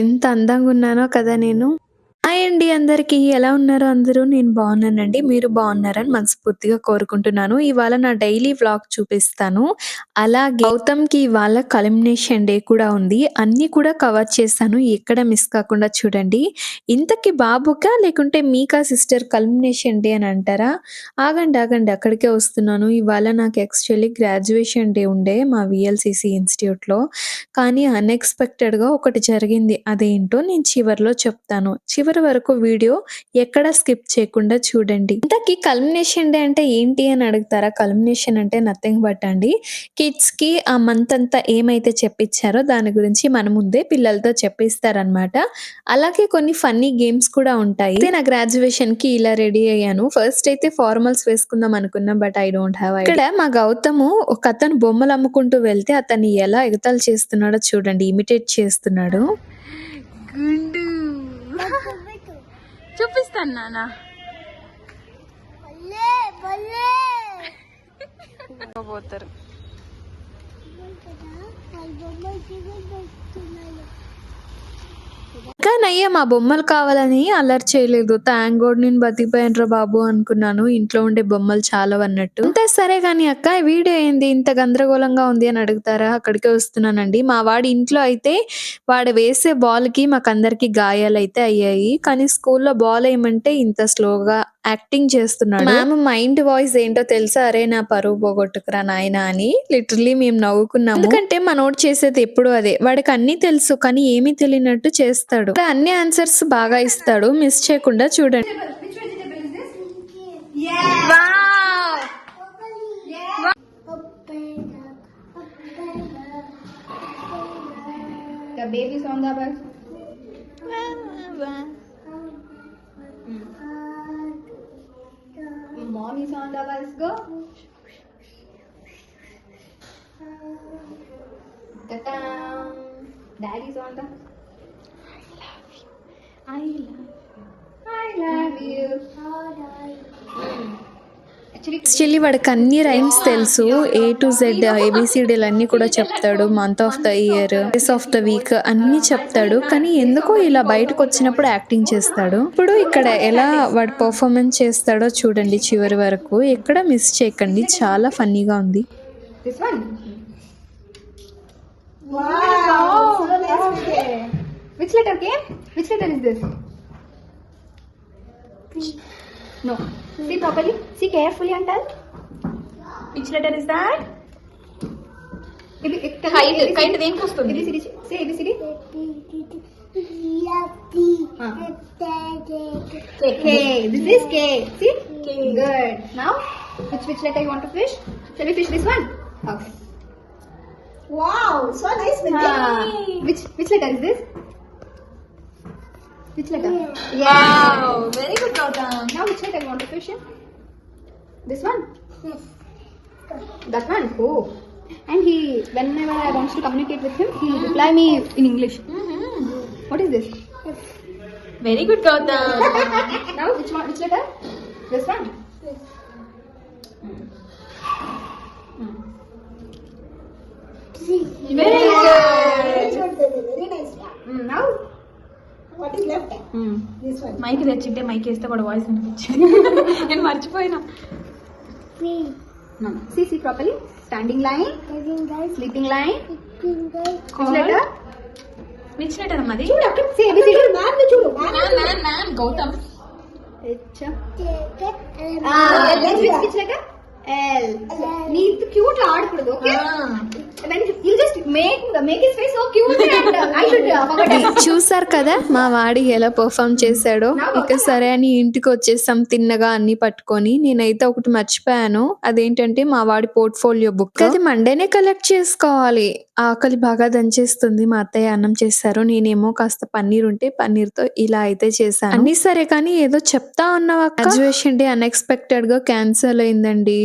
ఎంత అందంగా ఉన్నానో కదా నేను. హాయ్ అండి అందరికీ. ఎలా ఉన్నారు అందరూ? నేను బాగున్నానండి. మీరు బాగున్నారని మనస్ఫూర్తిగా కోరుకుంటున్నాను. ఇవాళ నా డైలీ వ్లాగ్ చూపిస్తాను. అలాగే గౌతమ్‌కి ఇవాళ కల్మినేషన్ డే కూడా ఉంది. అన్నీ కూడా కవర్ చేశాను. ఎక్కడ మిస్ కాకుండా చూడండి. ఇంతకి బాబుకా లేకుంటే మీకా సిస్టర్ కల్మినేషన్ డే అని అంటారా? ఆగండి అక్కడికే వస్తున్నాను. ఇవాళ నాకు యాక్చువల్లీ గ్రాడ్యుయేషన్ డే ఉండే మా వీఎల్‌సీసీ ఇన్‌స్టిట్యూట్‌లో. కానీ అన్‌ఎక్స్‌పెక్టెడ్‌గా ఒకటి జరిగింది. అదేంటో నేను చివర్లో చెప్తాను. చివరి వరకు వీడియో ఎక్కడ స్కిప్ చేయకుండా చూడండి. ఇంతకీ కల్మినేషన్ డే అంటే ఏంటి అని అడుగుతారా? కల్మినేషన్ అంటే నథింగ్ బట్ అండి, కిడ్స్‌కి ఆ మంత్ అంతా ఏమైతే చెప్పించారో దాని గురించి మన ముందే పిల్లలతో చెప్పిస్తారనమాట. అలాగే కొన్ని ఫన్నీ గేమ్స్ కూడా ఉంటాయి. అయితే నా గ్రాడ్యుయేషన్‌కి ఇలా రెడీ అయ్యాను. ఫస్ట్ అయితే ఫార్మల్స్ వేసుకుందాం అనుకున్నా. But I don't have idea. ఇక్కడ మా గౌతము ఒకతను బొమ్మలు అమ్ముకుంటూ వెళ్తే అతన్ని ఎలా ఎగతాళి చేస్తున్నాడో చూడండి. ఇమిటేట్ చేస్తున్నాడు. గుండు చూపిస్తాను నాన్న. పోతారు. ఇంకా నయ్య మా బొమ్మలు కావాలని అల్లరి చేయలేదు. థ్యాంక్ గాడ్ నేను బతికిపోయానురా బాబు అనుకున్నాను. ఇంట్లో ఉండే బొమ్మలు చాలా అన్నట్టు. అంతే సరే గాని అక్క వీడియో ఏంది ఇంత గందరగోళంగా ఉంది అని అడుగుతారా? అక్కడికే వస్తున్నానండి. మా వాడి ఇంట్లో అయితే వాడు వేసే బాల్‌కి మాకందరికి గాయాలైతే అయ్యాయి. కానీ స్కూల్లో బాల్ ఏమంటే ఇంత స్లోగా యాక్టింగ్ చేస్తున్నాడు. మ్యామ్ మైండ్ వాయిస్ ఏంటో తెలుసా? అరే నా పరువు పోగొట్టుకురా నాయనా అని లిటరల్లీ మేము నవ్వుకున్నాము. ఎందుకంటే మనోడు చేసేది ఎప్పుడు అదే. వాడికి అన్ని తెలుసు కానీ ఏమీ తెలియనట్టు చేస్తాడు. అన్ని ఆన్సర్స్ బాగా ఇస్తాడు. మిస్ చేయకుండా చూడండి. The baby's on the bus. Mom is on the bus. Go. Ta-da. Daddy's on the. I love you. Actually వాడికి అన్ని రైమ్స్ తెలుసు. A to Z ABCDలు అన్ని కూడా చెప్తాడు. Month of the year, days of the week అన్ని చెప్తాడు. కానీ ఎందుకో ఇలా బయటకు వచ్చినప్పుడు యాక్టింగ్ చేస్తాడు. ఇప్పుడు ఇక్కడ ఎలా వాడు పర్ఫార్మెన్స్ చేస్తాడో చూడండి చివరి వరకు. ఎక్కడ మిస్ చేయకండి. చాలా ఫన్నీగా ఉంది. This one. Wow. So nice. Which letter came? Which letter is this? No. See properly. See carefully and tell. Which letter is that? Kite దేనికి వస్తుంది? ABCD. Say ABCD. K. This is K. See? K. Good. Now, which letter you want to fish? Shall we fish this one? Okay. Wow, so nice. Which letter is this? Which letter? Yeah. Wow, very good, Gautam. Now which letter you want to fish in? This one? Yes. That one? Oh. And he, whenever I want to communicate with him, he reply me in English. What is this? Yes. Very good, Gautam. Now which one? Which letter? This one? Yes. Very good. Very nice. Now what is left? This one. Mic తెచ్చింటే mic వేస్తే కూడా voice వినిపించింది. నేను మర్చిపోయినా. See properly. Standing line. Sleeping line. Which letter? Which letter అమ్మది? చూడు అక్కడ. See ABCD. Ma'am చూడు. Ma'am Gautam. H. Which letter? L. నీకు క్యూట్ లా ఆడకూడదు. Okay? Then you just make his face so cute and I should forget. చూసారు కదా మా వాడి ఎలా పర్ఫామ్ చేశాడో. ఇక సరే అని ఇంటికి వచ్చేసాం తిన్నగా అన్ని పట్టుకొని. నేనైతే ఒకటి మర్చిపోయాను. అదేంటంటే మా వాడి పోర్ట్ఫోలియో బుక్. అది మండేనే కలెక్ట్ చేసుకోవాలి. ఆకలి బాగా దంచేస్తుంది. మా అత్తయ్య అన్నం చేశారు. నేనేమో కాస్త పన్నీర్ ఉంటే పన్నీర్తో ఇలా అయితే చేశాను. అన్ని సరే కానీ ఏదో చెప్తా ఉన్నావా? గ్రాడ్యుయేషన్ డే అన్ఎక్స్పెక్టెడ్ గా క్యాన్సిల్ అయిందండి.